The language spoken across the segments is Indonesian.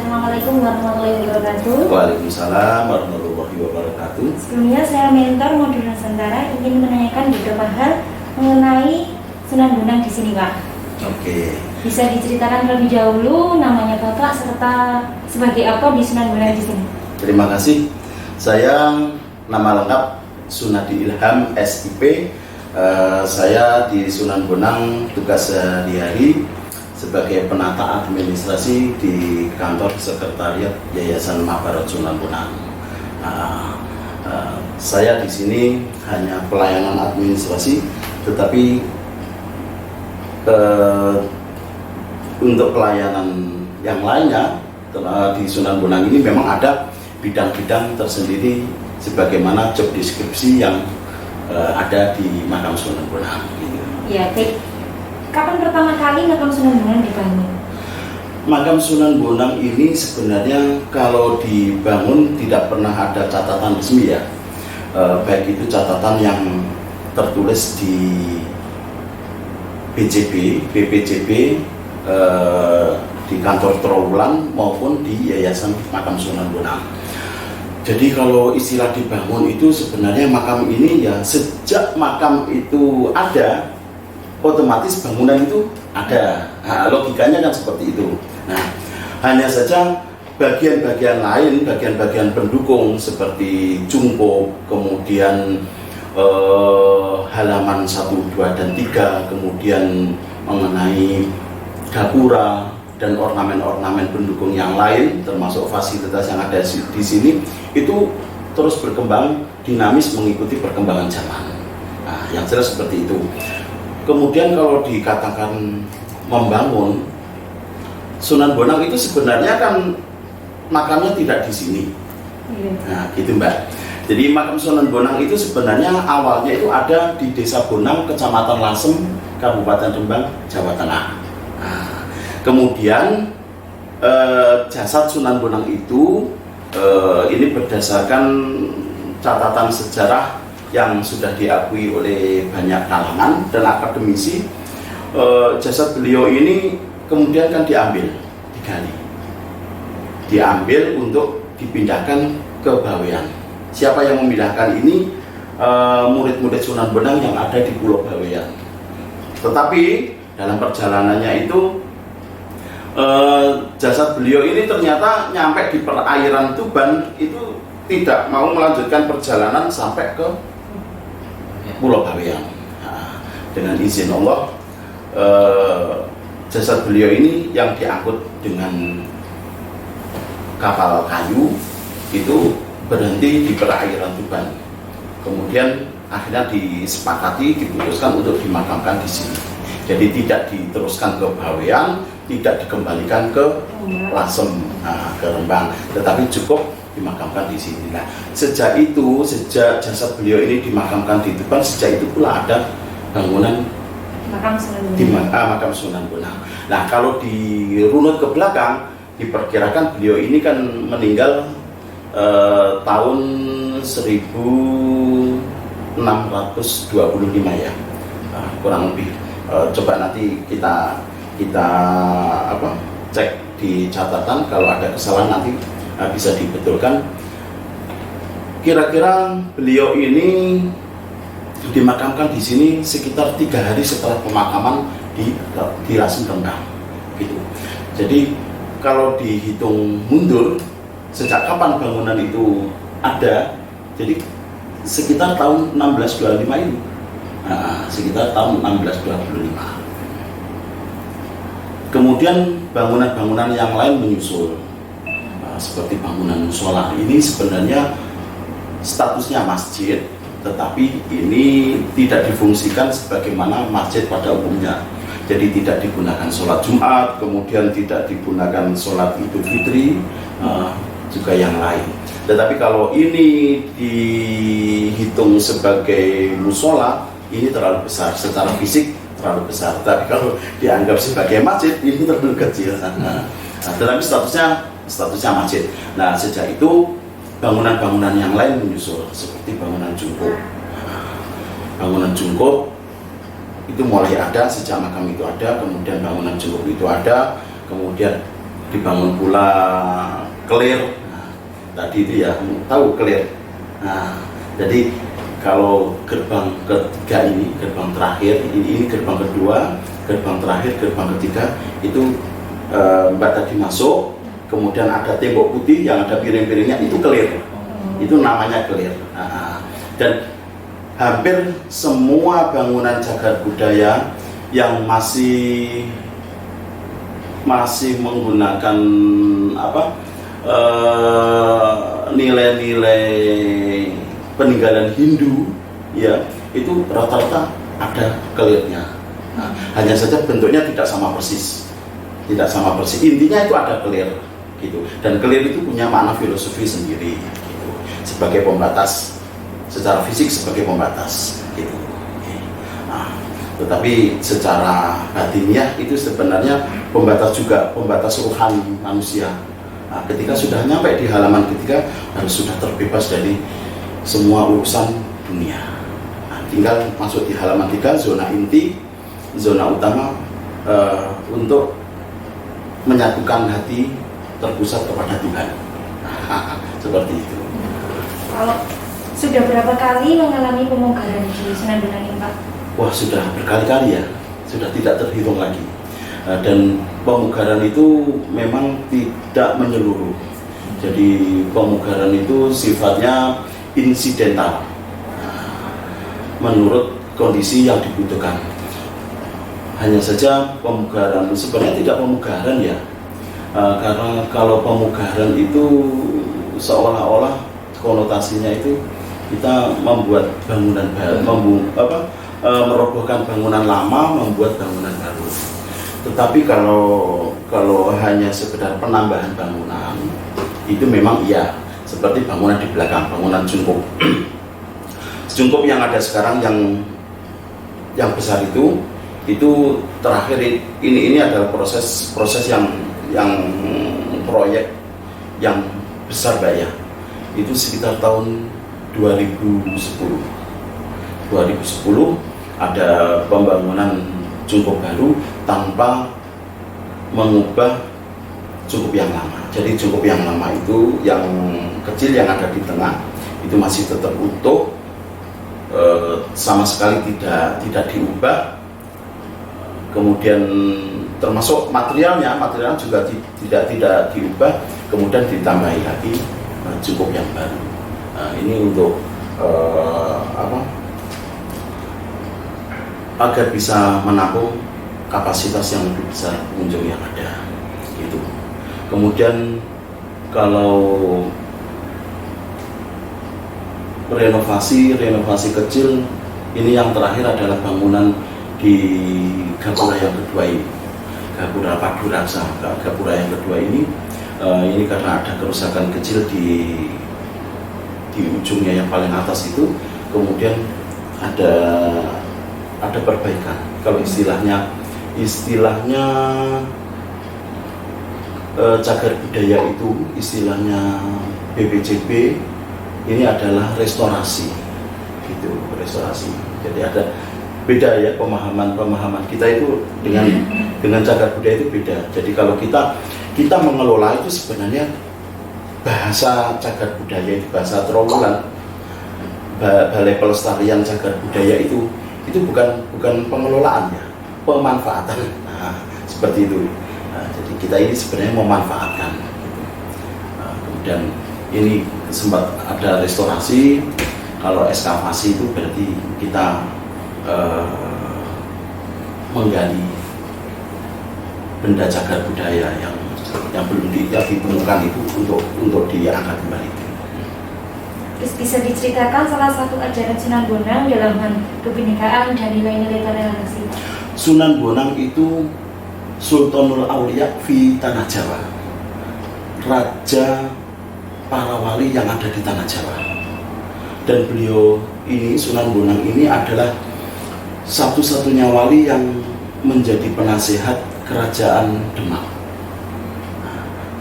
Assalamualaikum warahmatullahi wabarakatuh. Waalaikumsalam warahmatullahi wabarakatuh. Sebelumnya saya mentor modul Nusantara ingin menanyakan beberapa hal mengenai Sunan Bonang di sini, Pak. Oke. Bisa diceritakan terlebih dahulu namanya Bapak serta sebagai apa di Sunan Bonang di sini? Terima kasih. Saya nama lengkap Sunadi Ilham SIP. Saya di Sunan Bonang tugas sehari-hari sebagai penata administrasi di kantor sekretariat Yayasan Mahabharata Sunan Bonang. Saya di sini hanya pelayanan administrasi, tetapi untuk pelayanan yang lainnya di Sunan Bonang ini memang ada bidang-bidang tersendiri sebagaimana job deskripsi yang ada di Makam Sunan Bonang. Gitu. Ya, baik. Kapan pertama kali makam Sunan Bonang dibangun? Makam Sunan Bonang ini sebenarnya kalau dibangun tidak pernah ada catatan resmi ya, baik itu catatan yang tertulis di BPJB di kantor Trowulan maupun di Yayasan Makam Sunan Bonang. Jadi kalau istilah dibangun itu sebenarnya makam ini ya sejak makam itu ada, otomatis bangunan itu ada. Nah, logikanya kan seperti itu. Nah, hanya saja bagian-bagian lain, bagian-bagian pendukung seperti jungkok, kemudian halaman 1, 2, dan 3, kemudian mengenai gapura dan ornamen-ornamen pendukung yang lain, termasuk fasilitas yang ada di sini, itu terus berkembang dinamis mengikuti perkembangan zaman. Nah, yang jelas seperti itu. Kemudian kalau dikatakan membangun Sunan Bonang itu sebenarnya kan makamnya tidak di sini. Nah, gitu Mbak. Jadi makam Sunan Bonang itu sebenarnya awalnya itu ada di Desa Bonang, Kecamatan Lasem, Kabupaten Rembang, Jawa Tengah. Nah, kemudian jasad Sunan Bonang itu ini berdasarkan catatan sejarah yang sudah diakui oleh banyak kalangan dan akademisi, jasad beliau ini kemudian kan diambil untuk dipindahkan ke Bawean. Siapa yang memindahkan ini? Murid-murid Sunan Bonang yang ada di Pulau Bawean. Tetapi dalam perjalanannya itu jasad beliau ini ternyata nyampe di perairan Tuban, itu tidak mau melanjutkan perjalanan sampai ke Pulau Bawean. Nah, dengan izin Allah, jasad beliau ini yang diangkut dengan kapal kayu itu berhenti di perairan Tuban. Kemudian akhirnya diputuskan untuk dimakamkan di sini. Jadi tidak diteruskan ke Bawean, tidak dikembalikan ke Lasem, ke Rembang, tetapi cukup dimakamkan di sini. Nah, sejak jasad beliau ini dimakamkan di Tuban, sejak itu pula ada bangunan makam Sunan Bonang. Nah, kalau dirunut ke belakang, diperkirakan beliau ini kan meninggal tahun 1625 ya, kurang lebih. Coba nanti kita cek di catatan, kalau ada kesalahan nanti bisa dibetulkan. Kira-kira beliau ini dimakamkan di sini sekitar 3 hari setelah pemakaman di Lasem Rembang, gitu. Jadi kalau dihitung mundur sejak kapan bangunan itu ada, jadi sekitar tahun 1625 ini. Sekitar tahun 1625. Kemudian bangunan-bangunan yang lain menyusul, seperti bangunan musola. Ini sebenarnya statusnya masjid, tetapi ini tidak difungsikan sebagaimana masjid pada umumnya. Jadi tidak digunakan sholat Jumat, kemudian tidak digunakan sholat Idul Fitri, juga yang lain. Tetapi kalau ini dihitung sebagai musola, ini terlalu besar, secara fisik terlalu besar. Tapi kalau dianggap sebagai masjid, ini terlalu kecil. Tetapi statusnya masjid. Nah, sejak itu bangunan-bangunan yang lain menyusul, seperti bangunan jungkup. Bangunan jungkup itu mulai ada sejak makam itu ada, kemudian bangunan jungkup itu ada, kemudian dibangun pula kelir. Nah, tadi itu ya tahu kelir. Nah, jadi kalau gerbang ketiga ini, gerbang terakhir, ini gerbang kedua, gerbang terakhir, gerbang ketiga itu Mbak tadi masuk, kemudian ada tembok putih yang ada piring-piringnya, itu kelir. Itu namanya kelir. Nah, dan hampir semua bangunan cagar budaya yang masih menggunakan nilai-nilai peninggalan Hindu, ya itu rata-rata ada kelirnya. Nah, hanya saja bentuknya tidak sama persis. Intinya itu ada kelir, gitu. Dan kelir itu punya makna filosofi sendiri, gitu. Sebagai pembatas, secara fisik sebagai pembatas, gitu. Nah, tetapi secara batiniah itu sebenarnya pembatas juga, pembatas rohani manusia. Nah, ketika sudah nyampe di halaman ketiga harus sudah terbebas dari semua urusan dunia. Nah, tinggal masuk di halaman 3, zona inti, zona utama untuk menyatukan hati terpusat kepada Tuhan. Seperti itu. Kalau sudah berapa kali mengalami pemugaran di Sunan Bonang ini, Pak? Wah, sudah berkali-kali ya, sudah tidak terhitung lagi. Dan pemugaran itu memang tidak menyeluruh. Jadi pemugaran itu sifatnya insidental, menurut kondisi yang dibutuhkan. Hanya saja pemugaran sebenarnya tidak pemugaran ya, karena kalau pemugaran itu seolah-olah konotasinya itu kita membuat bangunan baru, merobohkan bangunan lama, membuat bangunan baru. Tetapi kalau hanya sekedar penambahan bangunan itu memang iya, seperti bangunan di belakang, bangunan Jungkup. Jungkup yang ada sekarang yang besar itu terakhir ini adalah proses yang proyek yang besar, Mbak ya. Itu sekitar tahun 2010 ada pembangunan Jungkup baru tanpa mengubah Jungkup yang lama. Jadi Jungkup yang lama itu yang kecil yang ada di tengah itu masih tetap utuh, sama sekali tidak diubah. Kemudian termasuk materialnya juga tidak diubah, kemudian ditambahi lagi Jungkup yang baru. Nah, ini untuk agar bisa menampung kapasitas yang lebih besar pengunjung yang ada, gitu. Kemudian kalau renovasi kecil, ini yang terakhir adalah bangunan di Gapura yang kedua ini, Gapura Paduraksa. Gapura yang kedua ini karena ada kerusakan kecil di ujungnya yang paling atas itu, kemudian ada perbaikan. Kalau istilahnya cagar budaya itu, istilahnya BPJB, ini adalah restorasi, gitu, restorasi. Jadi ada beda ya pemahaman kita itu dengan cagar budaya itu beda. Jadi kalau kita mengelola itu sebenarnya bahasa cagar budaya itu bahasa Trowulan, Balai Pelestarian Cagar Budaya itu bukan pengelolaan ya, pemanfaatan. Nah, seperti itu. Nah, jadi kita ini sebenarnya memanfaatkan. Gitu. Nah, kemudian ini sempat ada restorasi. Kalau ekskavasi itu berarti kita menggali benda cagar budaya yang belum ditemukan itu untuk diangkat kembali. Terus bisa diceritakan salah satu ajaran Sunan Bonang dalam hal kebinekaan dan nilai-nilai toleransi? Sunan Bonang itu Sultanul Aulia di Tanah Jawa, raja para wali yang ada di Tanah Jawa. Dan beliau ini, Sunan Bonang ini adalah satu-satunya wali yang menjadi penasihat kerajaan Demak.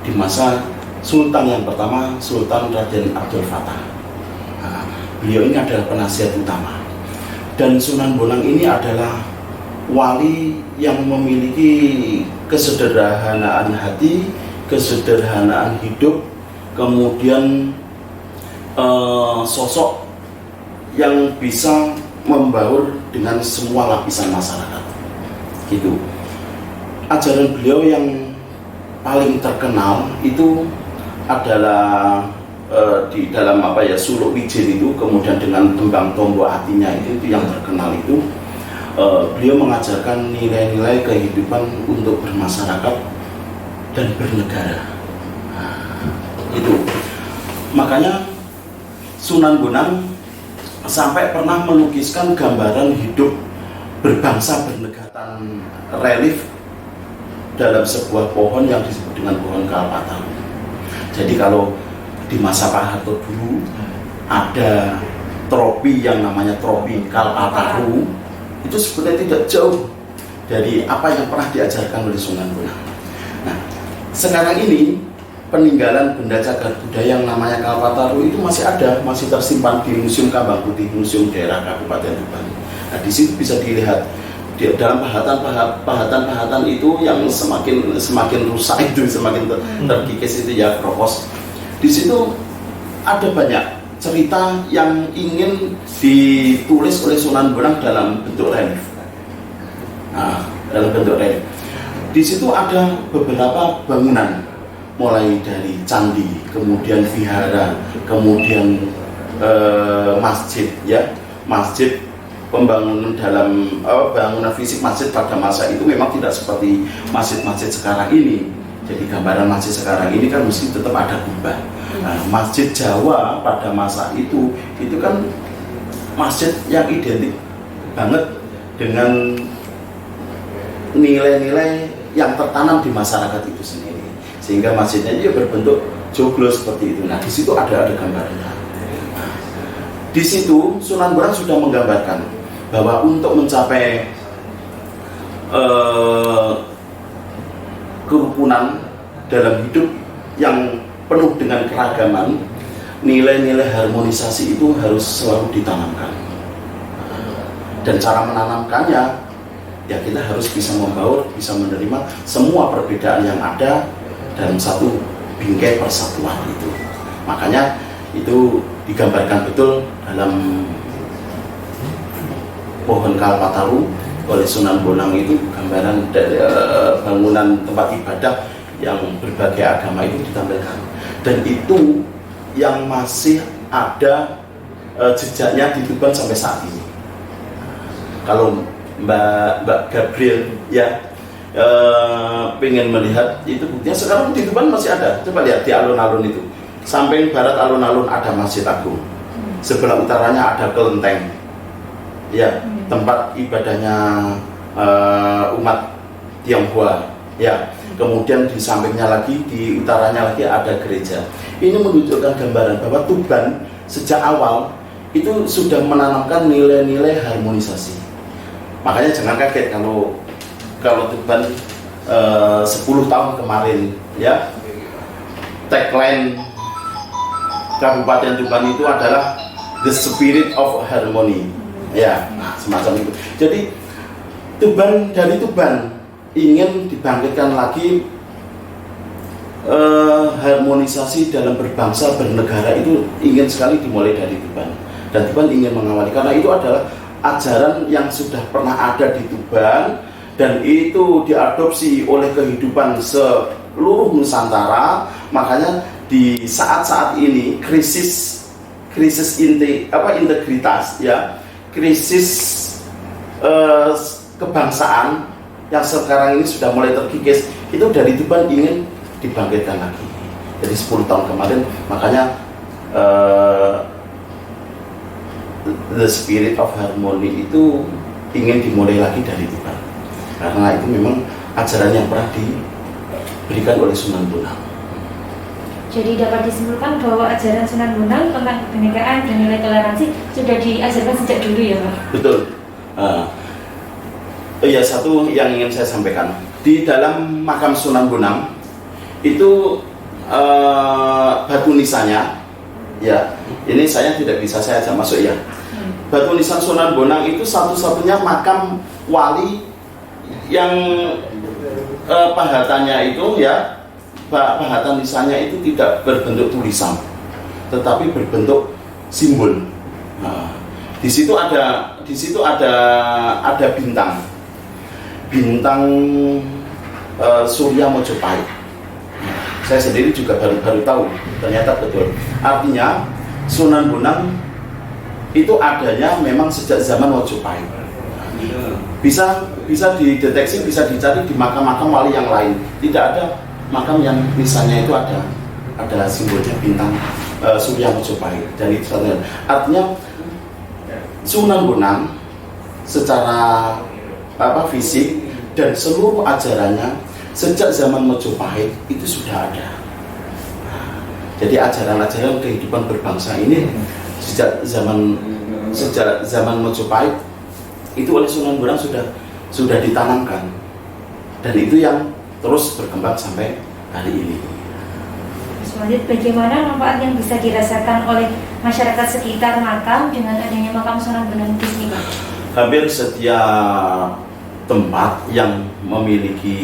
Di masa Sultan yang pertama, Sultan Raden Abdul Fattah. Beliau ini adalah penasihat utama. Dan Sunan Bonang ini adalah wali yang memiliki kesederhanaan hati, kesederhanaan hidup, kemudian sosok yang bisa membaur dengan semua lapisan masyarakat. Gitu. Ajaran beliau yang paling terkenal itu adalah di dalam Suluk Wijen itu, kemudian dengan tembang Tombo Hatinya itu yang terkenal itu. Beliau mengajarkan nilai-nilai kehidupan untuk bermasyarakat dan bernegara. Itu makanya Sunan Bonang sampai pernah melukiskan gambaran hidup berbangsa bernegara, relief dalam sebuah pohon yang disebut dengan pohon Kalpataru. Jadi kalau di masa Pak Harto dulu ada tropi yang namanya tropi Kalpataru, itu sebenarnya tidak jauh dari apa yang pernah diajarkan oleh Sunan Bonang. Nah, sekarang ini peninggalan benda cagar budaya yang namanya Kalpataru itu masih ada, masih tersimpan di Museum Kambang Putih, Museum Daerah Kabupaten Tuban. Nah, di situ bisa dilihat di dalam pahatan itu yang semakin rusak itu, semakin terkikis itu ya kropos. Di situ ada banyak cerita yang ingin ditulis oleh Sunan Bonang dalam bentuk relief. Nah, dalam bentuk relief. Di situ ada beberapa bangunan, mulai dari candi, kemudian vihara, kemudian masjid, ya, masjid. Pembangunan dalam bangunan fisik masjid pada masa itu memang tidak seperti masjid-masjid sekarang ini. Jadi gambaran masjid sekarang ini kan mesti tetap ada kubah. Nah, masjid Jawa pada masa itu kan masjid yang identik banget dengan nilai-nilai yang tertanam di masyarakat itu sendiri, sehingga masjidnya dia berbentuk joglo seperti itu. Nah, di situ ada gambarnya. Nah, di situ Sunan Bonang sudah menggambarkan bahwa untuk mencapai kerukunan dalam hidup yang penuh dengan keragaman, nilai-nilai harmonisasi itu harus selalu ditanamkan. Dan cara menanamkannya, ya kita harus bisa membaur, bisa menerima semua perbedaan yang ada dalam satu bingkai persatuan itu. Makanya itu digambarkan betul dalam pohon Kalpataru oleh Sunan Bonang. Itu gambaran dari bangunan tempat ibadah yang berbagai agama itu ditampilkan, dan itu yang masih ada jejaknya di Tuban sampai saat ini. Kalau Mbak Gabriel ya pengen melihat itu buktinya, sekarang di Tuban masih ada. Coba lihat di alun-alun itu, samping barat alun-alun ada Masjid Agung, sebelah utaranya ada kelenteng, ya, tempat ibadahnya umat Tionghoa, ya. Kemudian di sampingnya lagi, di utaranya lagi ada gereja. Ini menunjukkan gambaran bahwa Tuban sejak awal itu sudah menanamkan nilai-nilai harmonisasi. Makanya jangan kaget kalau Tuban 10 tahun kemarin, ya, tagline Kabupaten Tuban itu adalah the spirit of harmony, ya, nah, semacam itu. Jadi dari Tuban ingin dibangkitkan lagi harmonisasi dalam berbangsa bernegara, itu ingin sekali dimulai dari Tuban, dan Tuban ingin mengawali karena itu adalah ajaran yang sudah pernah ada di Tuban dan itu diadopsi oleh kehidupan seluruh Nusantara. Makanya di saat-saat ini krisis integritas, ya, krisis kebangsaan yang sekarang ini sudah mulai terkikis, itu dari Tuban ingin dibangkitkan lagi. Jadi 10 tahun kemarin, makanya the spirit of harmony itu ingin dimulai lagi dari Tuban, karena itu memang ajaran yang pernah diberikan oleh Sunan Bonang. Jadi dapat disimpulkan bahwa ajaran Sunan Bonang tentang kebinekaan dan nilai toleransi sudah diajarkan sejak dulu, ya Pak? Betul. Ya, satu yang ingin saya sampaikan, di dalam makam Sunan Bonang itu batu nisannya, ya, ini saya tidak bisa saya ajak masuk, ya. Batu nisan Sunan Bonang itu satu-satunya makam wali yang pahatannya itu, ya, pahatan lisannya itu tidak berbentuk tulisan, tetapi berbentuk simbol. Nah, di situ ada bintang Surya Mojopahit. Saya sendiri juga baru tahu, ternyata betul. Artinya Sunan Bonang itu adanya memang sejak zaman Mojopahit. Bisa dideteksi, bisa dicari di makam-makam wali yang lain. Tidak ada makam yang misalnya itu ada simbolnya bintang Surya Mojopahit. Dari artinya Sunan Bonang secara fisik dan seluruh ajarannya sejak zaman Mojopahit itu sudah ada. Jadi ajaran-ajaran kehidupan berbangsa ini sejak zaman Mojopahit itu oleh Sunan Bonang sudah ditanamkan, dan itu yang terus berkembang sampai hari ini. Selanjutnya, bagaimana manfaat yang bisa dirasakan oleh masyarakat sekitar makam dengan adanya makam Sunan Bonang di sini, Pak? Hampir setiap tempat yang memiliki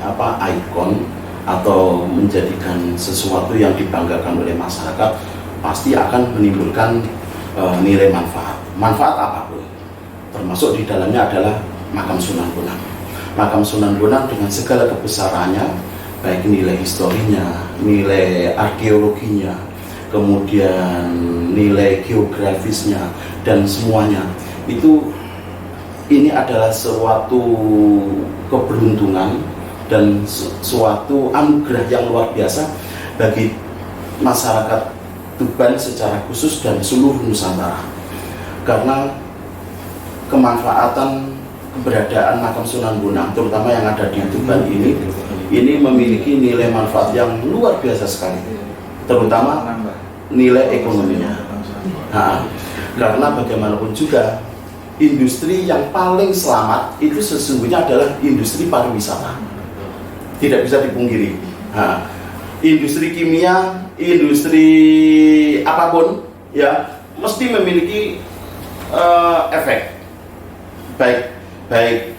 ikon atau menjadikan sesuatu yang dibanggakan oleh masyarakat pasti akan menimbulkan nilai manfaat apapun, termasuk di dalamnya adalah makam Sunan Bonang. Makam Sunan Bonang dengan segala kebesarannya, baik nilai historinya, nilai arkeologinya, kemudian nilai geografisnya, dan semuanya itu, ini adalah suatu keberuntungan dan suatu anugerah yang luar biasa bagi masyarakat Tuban secara khusus dan seluruh Nusantara, karena kemanfaatan keberadaan makam Sunan Bonang terutama yang ada di Tuban ini memiliki nilai manfaat yang luar biasa sekali, terutama nilai ekonominya. Karena bagaimanapun juga industri yang paling selamat itu sesungguhnya adalah industri pariwisata, tidak bisa dipungkiri. Industri kimia, industri apapun ya mesti memiliki efek baik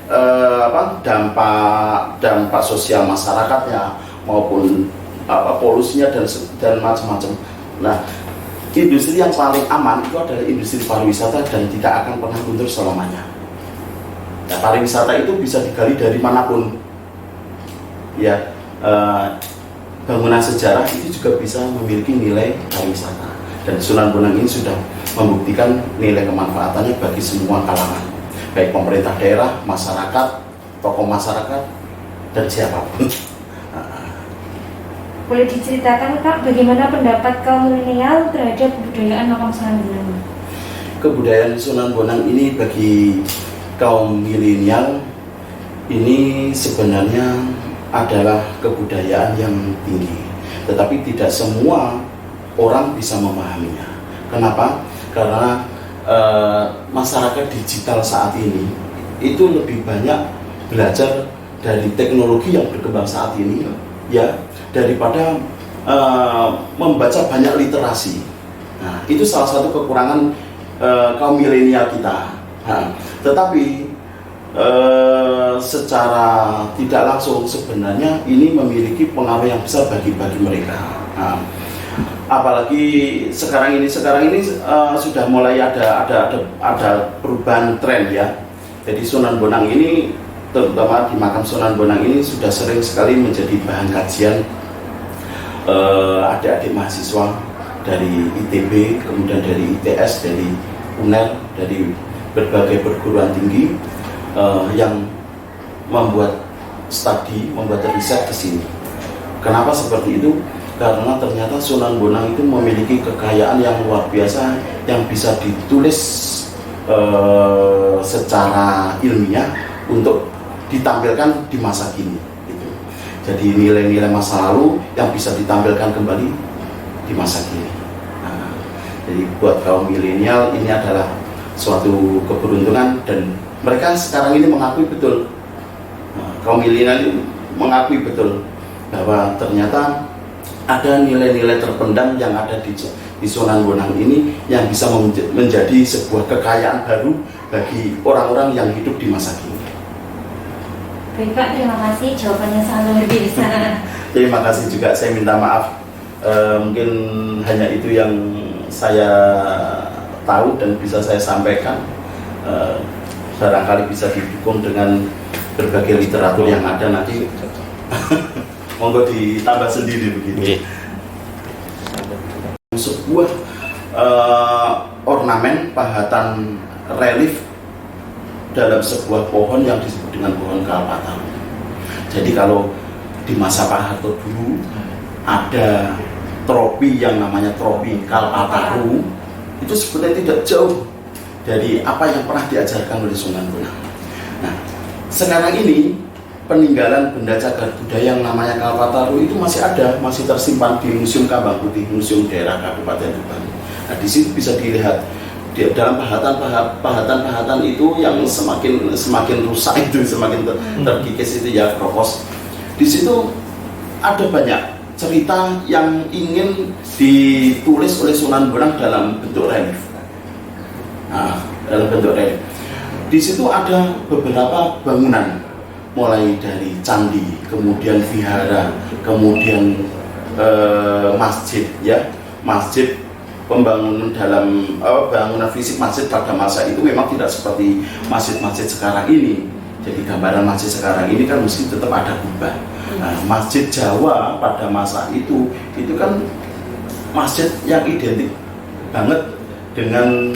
dampak sosial masyarakatnya maupun polusinya dan macam-macam. Nah, industri yang paling aman itu adalah industri pariwisata dan tidak akan pernah luntur selamanya. Nah, pariwisata itu bisa digali dari manapun. Ya, bangunan sejarah itu juga bisa memiliki nilai pariwisata, dan Sunan Bonang ini sudah membuktikan nilai kemanfaatannya bagi semua kalangan, baik pemerintah daerah, masyarakat, tokoh masyarakat, dan siapapun. Boleh diceritakan, Kak, bagaimana pendapat kaum milenial terhadap kebudayaan makam Sunan Bonang? Kebudayaan Sunan Bonang ini bagi kaum milenial ini sebenarnya adalah kebudayaan yang tinggi, tetapi tidak semua orang bisa memahaminya. Kenapa? Karena masyarakat digital saat ini itu lebih banyak belajar dari teknologi yang berkembang saat ini, ya, daripada membaca banyak literasi. Nah, itu salah satu kekurangan kaum milenial kita. Tetapi secara tidak langsung sebenarnya ini memiliki pengaruh yang besar bagi mereka. Apalagi sekarang ini sudah mulai ada perubahan tren ya. Jadi Sunan Bonang ini, terutama di makam Sunan Bonang ini, sudah sering sekali menjadi bahan kajian adik-adik mahasiswa dari ITB, kemudian dari ITS, dari UNER, dari berbagai perguruan tinggi yang membuat studi, membuat riset ke sini. Kenapa seperti itu? Karena ternyata Sunan Bonang itu memiliki kekayaan yang luar biasa yang bisa ditulis secara ilmiah untuk ditampilkan di masa kini. Gitu. Jadi nilai-nilai masa lalu yang bisa ditampilkan kembali di masa kini. Nah, jadi buat kaum milenial ini adalah suatu keberuntungan, dan mereka sekarang ini mengakui betul, kaum milenial ini mengakui betul bahwa ternyata ada nilai-nilai terpendam yang ada di Sunan Bonang ini yang bisa menjadi sebuah kekayaan baru bagi orang-orang yang hidup di masa kini. Baik, Pak, terima kasih, jawabannya sangat luar biasa. Terima kasih juga, saya minta maaf. Mungkin hanya itu yang saya tahu dan bisa saya sampaikan. Barangkali bisa didukung dengan berbagai literatur yang ada nanti. Monggo ditambah sendiri begitu. Sebuah ornamen pahatan relief dalam sebuah pohon yang disebut dengan pohon Kalpataru. Jadi kalau di masa Pak Harto dulu ada tropi yang namanya tropi Kalpataru, itu sebenarnya tidak jauh dari apa yang pernah diajarkan oleh Sunan Bonang. Nah, sekarang ini peninggalan benda cagar budaya yang namanya Kalpataru itu masih ada, masih tersimpan di Museum Kambang Putih, Museum Daerah Kabupaten Tuban. Nah, di situ bisa dilihat dalam pahatan itu yang semakin rusak itu, semakin terkikis itu ya kropos. Di situ ada banyak cerita yang ingin ditulis oleh Sunan Bonang dalam bentuk relief. Nah, dalam bentuk relief. Di situ ada beberapa bangunan, mulai dari candi, kemudian vihara, kemudian masjid, ya, masjid. Pembangunan dalam bangunan fisik masjid pada masa itu memang tidak seperti masjid-masjid sekarang ini. Jadi gambaran masjid sekarang ini kan mesti tetap ada kubah. Nah, masjid Jawa pada masa itu kan masjid yang identik banget dengan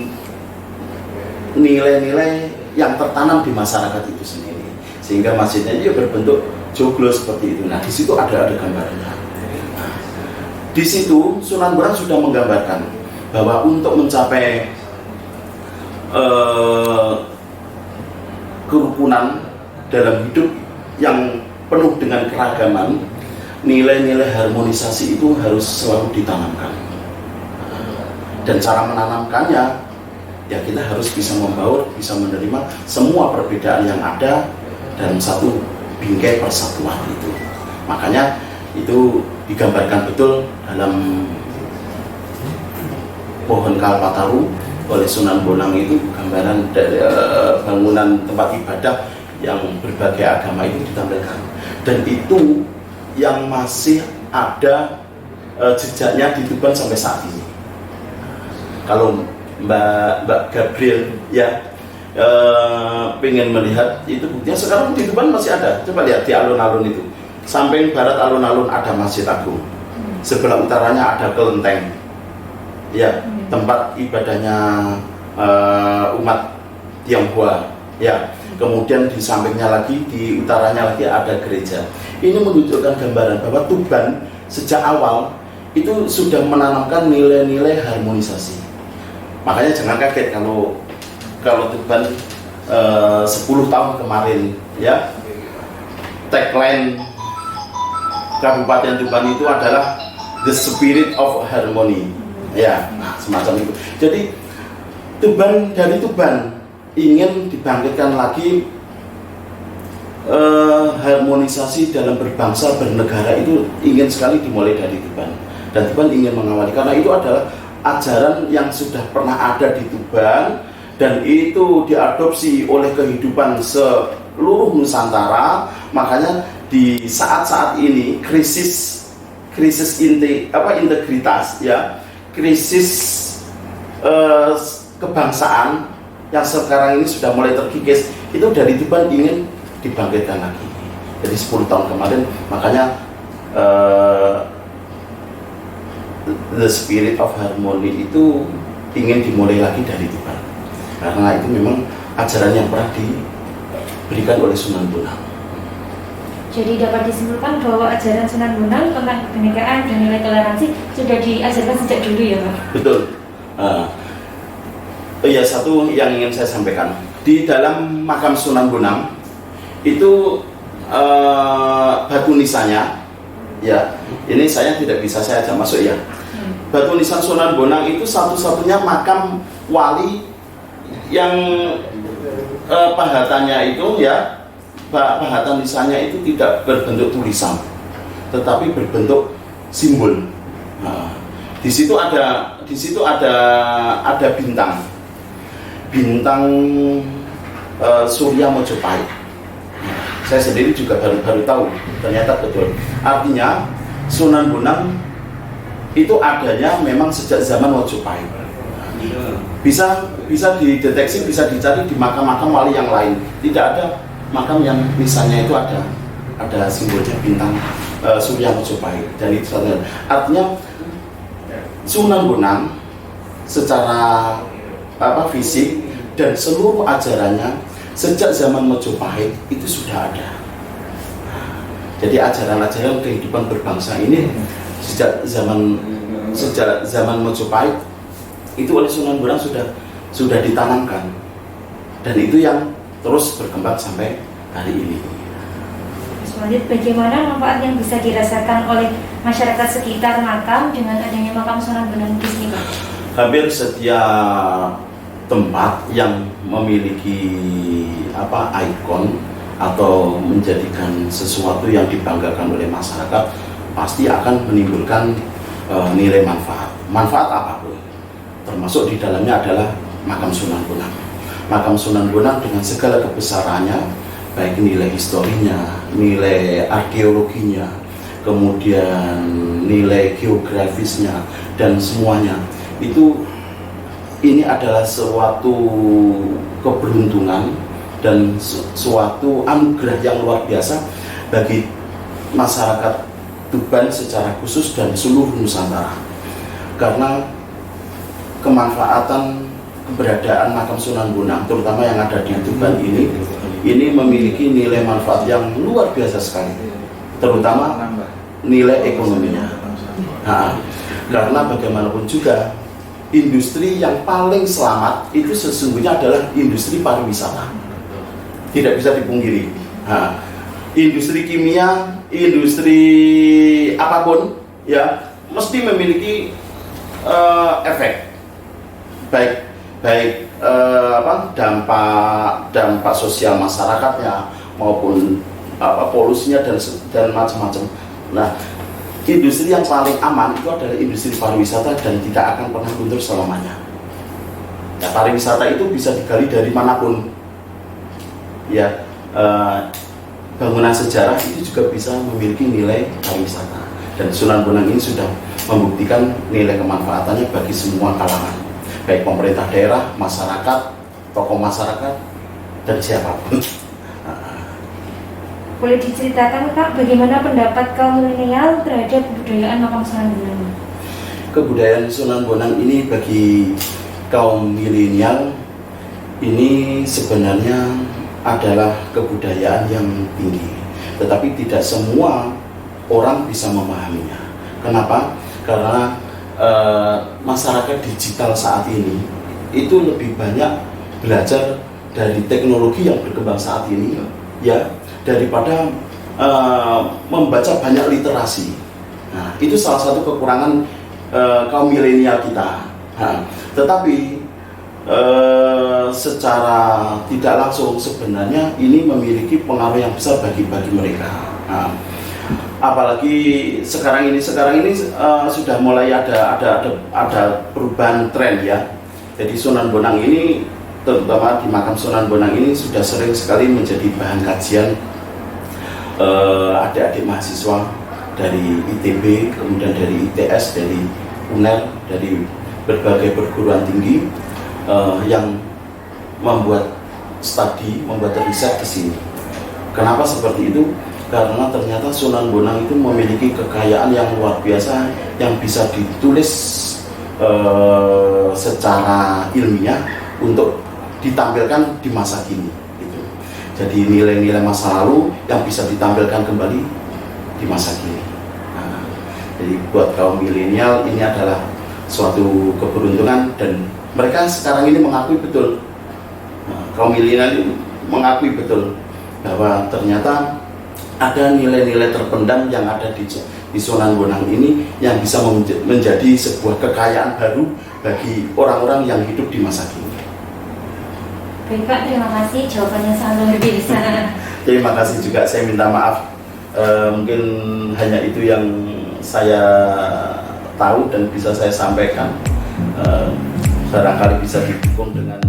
nilai-nilai yang tertanam di masyarakat itu sendiri. Sehingga masjidnya juga berbentuk joglo seperti itu. Nah, di situ ada gambarannya. Nah, di situ Sunan Bonang sudah menggambarkan bahwa untuk mencapai kerukunan dalam hidup yang penuh dengan keragaman, nilai-nilai harmonisasi itu harus selalu ditanamkan. Dan cara menanamkannya, ya kita harus bisa membaur, bisa menerima semua perbedaan yang ada dalam satu bingkai persatuan itu. Makanya itu digambarkan betul dalam pohon Kalpataru oleh Sunan Bonang. Itu gambaran dari bangunan tempat ibadah yang berbagai agama itu ditampilkan, dan itu yang masih ada jejaknya di Tuban sampai saat ini. Kalau Mbak Gabriel ya pengen melihat itu buktinya, sekarang di Tuban masih ada. Coba lihat di alun-alun itu, samping barat alun-alun ada Masjid Agung, sebelah utaranya ada kelenteng, ya, tempat ibadahnya umat Tionghoa, ya. Kemudian di sampingnya lagi, di utaranya lagi ada gereja. Ini menunjukkan gambaran bahwa Tuban sejak awal itu sudah menanamkan nilai-nilai harmonisasi. Makanya jangan kaget kalau Tuban 10 tahun kemarin, ya, tagline Kabupaten Tuban itu adalah the spirit of harmony. Ya, nah, semacam itu. Jadi dari Tuban ingin dibangkitkan lagi harmonisasi dalam berbangsa bernegara, itu ingin sekali dimulai dari Tuban, dan Tuban ingin mengawali karena itu adalah ajaran yang sudah pernah ada di Tuban dan itu diadopsi oleh kehidupan seluruh Nusantara. Makanya di saat-saat ini krisis integritas, ya, krisis kebangsaan yang sekarang ini sudah mulai terkikis, itu dari Tuban ingin dibangkitkan lagi. Jadi 10 tahun kemarin, makanya the spirit of harmony itu ingin dimulai lagi dari Tuban, karena itu memang ajaran yang pernah diberikan oleh Sunan Bonang. Jadi dapat disimpulkan bahwa ajaran Sunan Bonang tentang kebinekaan dan nilai toleransi sudah diajarkan sejak dulu, ya Pak? Betul. Ya, satu yang ingin saya sampaikan, di dalam makam Sunan Bonang itu batu nisannya, ya, ini saya tidak bisa saya ajak masuk, ya. Batu nisan Sunan Bonang itu satu-satunya makam wali yang pahatannya itu, ya, pahatan nisannya itu tidak berbentuk tulisan, tetapi berbentuk simbol. Nah, di situ ada bintang Surya Mojopahit. Saya sendiri juga baru tahu, ternyata betul. Artinya Sunan Bonang itu adanya memang sejak zaman Mojopahit. Bisa dideteksi, bisa dicari di makam-makam wali yang lain. Tidak ada makam yang misalnya itu ada simbolnya bintang Surya Mojopahit. Dan itu artinya Sunan Bonang secara fisik dan seluruh ajarannya sejak zaman Mojopahit itu sudah ada. Jadi ajaran-ajaran kehidupan berbangsa ini sejak zaman Mojopahit itu oleh Sunan Bonang sudah ditanamkan, dan itu yang terus berkembang sampai hari ini. Selanjutnya, bagaimana manfaat yang bisa dirasakan oleh masyarakat sekitar makam dengan adanya makam Sunan Bonang di sini, Pak? Hampir setiap tempat yang memiliki ikon atau menjadikan sesuatu yang dibanggakan oleh masyarakat pasti akan menimbulkan nilai manfaat apapun, termasuk di dalamnya adalah makam Sunan Bonang. Makam Sunan Bonang dengan segala kebesarannya, baik nilai historinya, nilai arkeologinya, kemudian nilai geografisnya, dan semuanya itu, ini adalah suatu keberuntungan dan suatu anugerah yang luar biasa bagi masyarakat Tuban secara khusus dan seluruh Nusantara, karena kemanfaatan keberadaan makam Sunan Bonang terutama yang ada di Tuban ini memiliki nilai manfaat yang luar biasa sekali, terutama nilai ekonominya. Karena bagaimanapun juga industri yang paling selamat itu sesungguhnya adalah industri pariwisata. Tidak bisa dipungkiri. Industri kimia, industri apapun ya mesti memiliki efek baik dampak sosial masyarakatnya maupun polusinya dan macam-macam. Nah, industri yang paling aman itu adalah industri pariwisata dan tidak akan pernah luntur selamanya. Ya, pariwisata itu bisa digali dari manapun. Ya, bangunan sejarah itu juga bisa memiliki nilai pariwisata, dan Sunan Bonang ini sudah membuktikan nilai kemanfaatannya bagi semua kalangan, baik pemerintah daerah, masyarakat, tokoh masyarakat, dan siapapun. Boleh diceritakan, Kak, bagaimana pendapat kaum milenial terhadap kebudayaan makam Sunan Bonang? Kebudayaan Sunan Bonang ini bagi kaum milenial ini sebenarnya adalah kebudayaan yang tinggi, tetapi tidak semua orang bisa memahaminya. Kenapa? Karena masyarakat digital saat ini itu lebih banyak belajar dari teknologi yang berkembang saat ini, ya, daripada membaca banyak literasi. Nah, itu salah satu kekurangan kaum milenial kita. Tetapi secara tidak langsung sebenarnya ini memiliki pengaruh yang besar bagi mereka. Apalagi sekarang ini sudah mulai ada perubahan tren ya. Jadi Sunan Bonang ini, terutama di makam Sunan Bonang ini, sudah sering sekali menjadi bahan kajian adik-adik mahasiswa dari ITB, kemudian dari ITS, dari UNER, dari berbagai perguruan tinggi yang membuat studi, membuat riset di sini. Kenapa seperti itu? Karena ternyata Sunan Bonang itu memiliki kekayaan yang luar biasa yang bisa ditulis secara ilmiah untuk ditampilkan di masa kini. Gitu. Jadi nilai-nilai masa lalu yang bisa ditampilkan kembali di masa kini. Nah, jadi buat kaum milenial ini adalah suatu keberuntungan, dan mereka sekarang ini mengakui betul, kaum milenial ini mengakui betul bahwa ternyata ada nilai-nilai terpendam yang ada di Sunan Bonang ini yang bisa menjadi sebuah kekayaan baru bagi orang-orang yang hidup di masa kini. Baik, Pak, terima kasih, jawabannya sangat luar biasa. Terima kasih juga, saya minta maaf, mungkin hanya itu yang saya tahu dan bisa saya sampaikan. Barangkali bisa didukung dengan